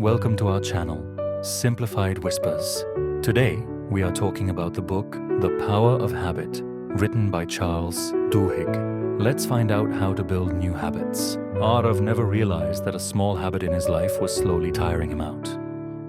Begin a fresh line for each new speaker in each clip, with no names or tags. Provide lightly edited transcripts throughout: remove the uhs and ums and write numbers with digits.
Welcome to our channel, Simplified Whispers. Today, we are talking about the book The Power of Habit, written by Charles Duhigg. Let's find out how to build new habits. Arav never realized that a small habit in his life was slowly tiring him out.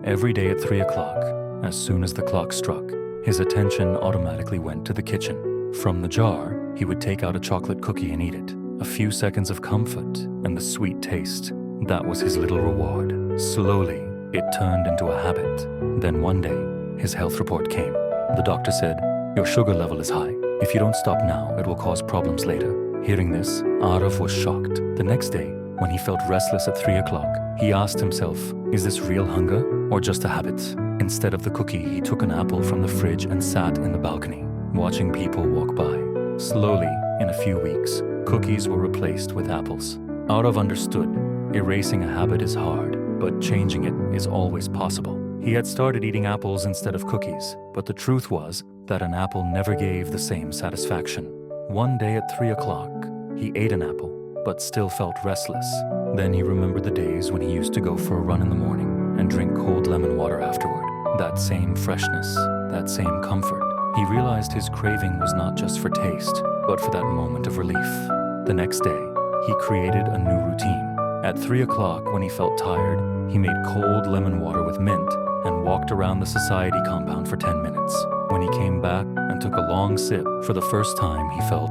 Every day at 3 o'clock, as soon as the clock struck, his attention automatically went to the kitchen. From the jar, he would take out a chocolate cookie and eat it. A few seconds of comfort and the sweet taste. That was his little reward. Slowly, it turned into a habit. Then one day, his health report came. The doctor said, "Your sugar level is high. If you don't stop now, it will cause problems later." Hearing this, Arav was shocked. The next day, when he felt restless at 3 o'clock, he asked himself, is this real hunger or just a habit? Instead of the cookie, he took an apple from the fridge and sat in the balcony, watching people walk by. Slowly, in a few weeks, cookies were replaced with apples. Arav understood. Erasing a habit is hard, but changing it is always possible. He had started eating apples instead of cookies, but the truth was that an apple never gave the same satisfaction. One day at 3 o'clock, he ate an apple, but still felt restless. Then he remembered the days when he used to go for a run in the morning and drink cold lemon water afterward. That same freshness, that same comfort. He realized his craving was not just for taste, but for that moment of relief. The next day, he created a new routine. At 3 o'clock, when he felt tired, he made cold lemon water with mint and walked around the society compound for 10 minutes. When he came back and took a long sip, for the first time he felt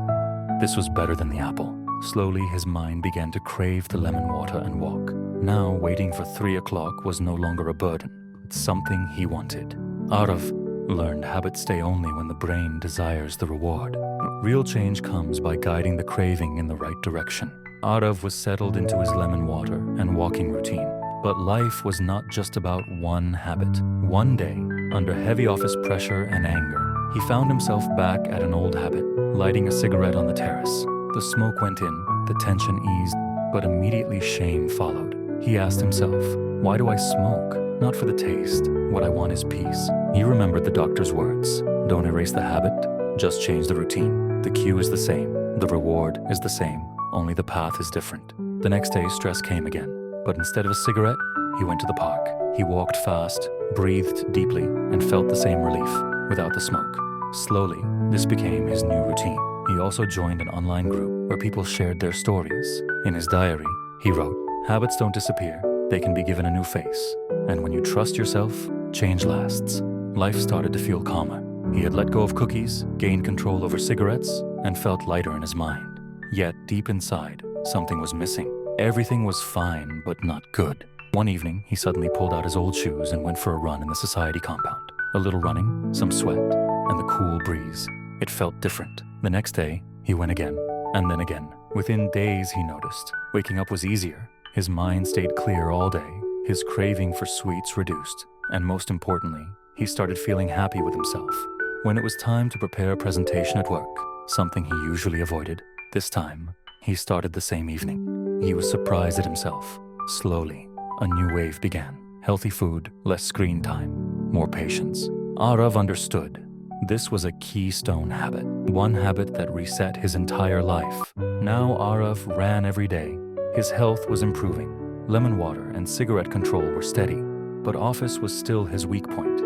this was better than the apple. Slowly, his mind began to crave the lemon water and walk. Now, waiting for 3 o'clock was no longer a burden. It's something he wanted. Arav learned habits stay only when the brain desires the reward. Real change comes by guiding the craving in the right direction. Arav was settled into his lemon water and walking routine. But life was not just about one habit. One day, under heavy office pressure and anger, he found himself back at an old habit, lighting a cigarette on the terrace. The smoke went in, the tension eased, but immediately shame followed. He asked himself, why do I smoke? Not for the taste. What I want is peace. He remembered the doctor's words. Don't erase the habit, just change the routine. The cue is the same. The reward is the same. Only the path is different. The next day, stress came again. But instead of a cigarette, he went to the park. He walked fast, breathed deeply, and felt the same relief, without the smoke. Slowly, this became his new routine. He also joined an online group where people shared their stories. In his diary, he wrote, habits don't disappear. They can be given a new face. And when you trust yourself, change lasts. Life started to feel calmer. He had let go of cookies, gained control over cigarettes, and felt lighter in his mind. Yet, deep inside, something was missing. Everything was fine, but not good. One evening, he suddenly pulled out his old shoes and went for a run in the society compound. A little running, some sweat, and the cool breeze. It felt different. The next day, he went again, and then again. Within days, he noticed. Waking up was easier. His mind stayed clear all day. His craving for sweets reduced. And most importantly, he started feeling happy with himself. When it was time to prepare a presentation at work, something he usually avoided, this time, he started the same evening. He was surprised at himself. Slowly, a new wave began. Healthy food, less screen time, more patience. Arav understood. This was a keystone habit, one habit that reset his entire life. Now Arav ran every day. His health was improving. Lemon water and cigarette control were steady, but office was still his weak point.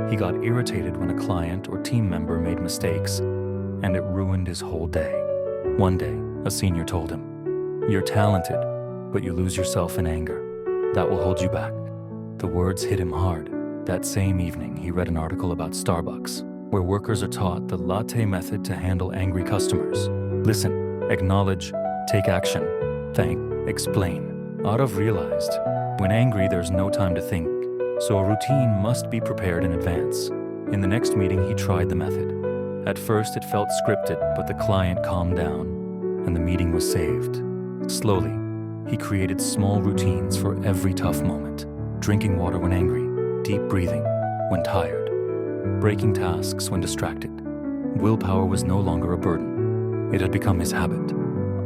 He got irritated when a client or team member made mistakes, and it ruined his whole day. One day, a senior told him, "You're talented, but you lose yourself in anger. That will hold you back." The words hit him hard. That same evening, he read an article about Starbucks, where workers are taught the latte method to handle angry customers. Listen, acknowledge, take action, thank, explain. Arav realized, when angry, there's no time to think, so a routine must be prepared in advance. In the next meeting, he tried the method. At first, it felt scripted, but the client calmed down, and the meeting was saved. Slowly, he created small routines for every tough moment. Drinking water when angry, deep breathing when tired, breaking tasks when distracted. Willpower was no longer a burden. It had become his habit.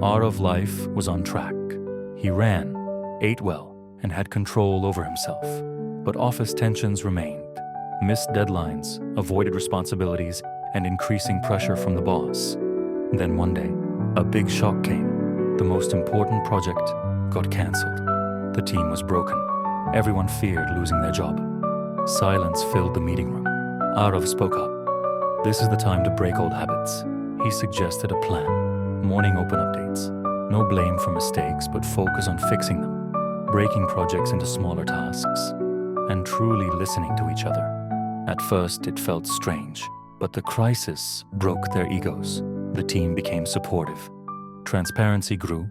Arav life was on track. He ran, ate well, and had control over himself. But office tensions remained. Missed deadlines, avoided responsibilities, and increasing pressure from the boss. Then one day, a big shock came. The most important project got cancelled. The team was broken. Everyone feared losing their job. Silence filled the meeting room. Arav spoke up. This is the time to break old habits. He suggested a plan. Morning open updates. No blame for mistakes, but focus on fixing them. Breaking projects into smaller tasks. And truly listening to each other. At first, it felt strange, but the crisis broke their egos. The team became supportive. Transparency grew,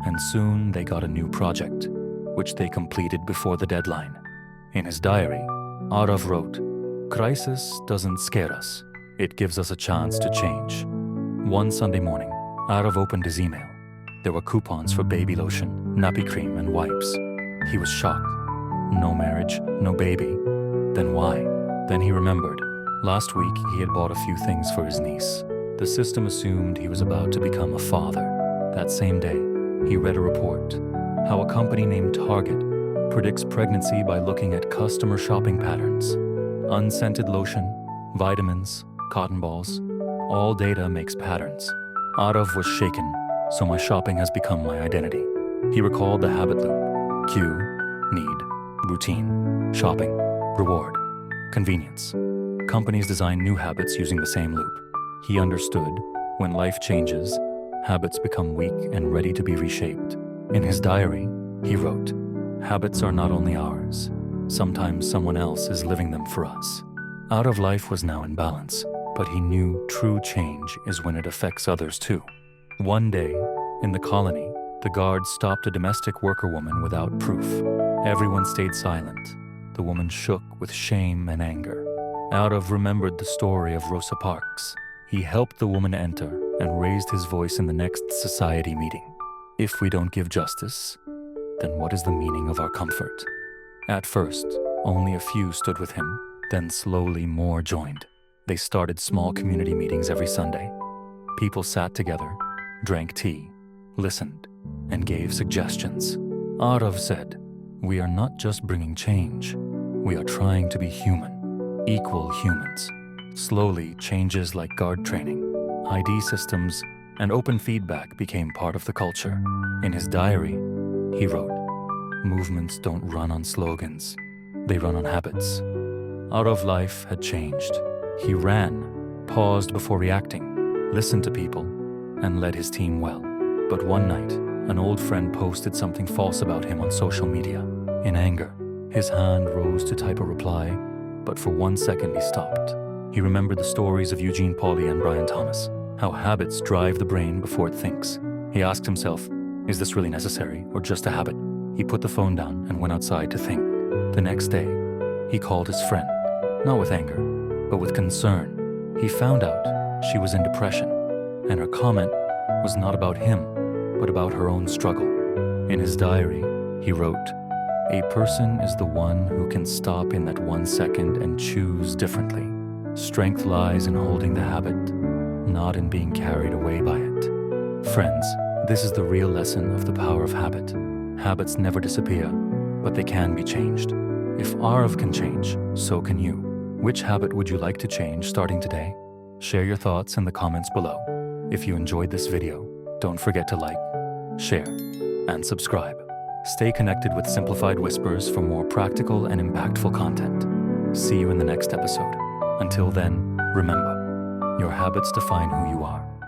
and soon they got a new project, which they completed before the deadline. In his diary, Arav wrote, "Crisis doesn't scare us. It gives us a chance to change." One Sunday morning, Arav opened his email. There were coupons for baby lotion, nappy cream, and wipes. He was shocked. No marriage, no baby. Then why? Then he remembered. Last week, he had bought a few things for his niece. The system assumed he was about to become a father. That same day, he read a report, how a company named Target predicts pregnancy by looking at customer shopping patterns. Unscented lotion, vitamins, cotton balls, all data makes patterns. Arav was shaken, so my shopping has become my identity. He recalled the habit loop: cue, need, routine, shopping, reward, convenience. Companies design new habits using the same loop. He understood, when life changes, habits become weak and ready to be reshaped. In his diary, he wrote, "Habits are not only ours. Sometimes someone else is living them for us." Arav life was now in balance, but he knew true change is when it affects others too. One day, in the colony, the guards stopped a domestic worker woman without proof. Everyone stayed silent. The woman shook with shame and anger. Arav remembered the story of Rosa Parks. He helped the woman enter and raised his voice in the next society meeting. If we don't give justice, then what is the meaning of our comfort? At first, only a few stood with him, then slowly more joined. They started small community meetings every Sunday. People sat together, drank tea, listened, and gave suggestions. Arav said, "We are not just bringing change, we are trying to be human, equal humans." Slowly, changes like guard training, ID systems, and open feedback became part of the culture. In his diary, he wrote, "Movements don't run on slogans, they run on habits." Arav's life had changed. He ran, paused before reacting, listened to people, and led his team well. But one night, an old friend posted something false about him on social media. In anger, his hand rose to type a reply, but for 1 second he stopped. He remembered the stories of Eugene Pauly and Brian Thomas, how habits drive the brain before it thinks. He asked himself, is this really necessary or just a habit? He put the phone down and went outside to think. The next day, he called his friend, not with anger, but with concern. He found out she was in depression, and her comment was not about him, but about her own struggle. In his diary, he wrote, "A person is the one who can stop in that 1 second and choose differently. Strength lies in holding the habit, not in being carried away by it." Friends, this is the real lesson of the power of habit. Habits never disappear, but they can be changed. If Arav can change, so can you. Which habit would you like to change starting today? Share your thoughts in the comments below. If you enjoyed this video, don't forget to like, share, and subscribe. Stay connected with Simplified Whispers for more practical and impactful content. See you in the next episode. Until then, remember, your habits define who you are.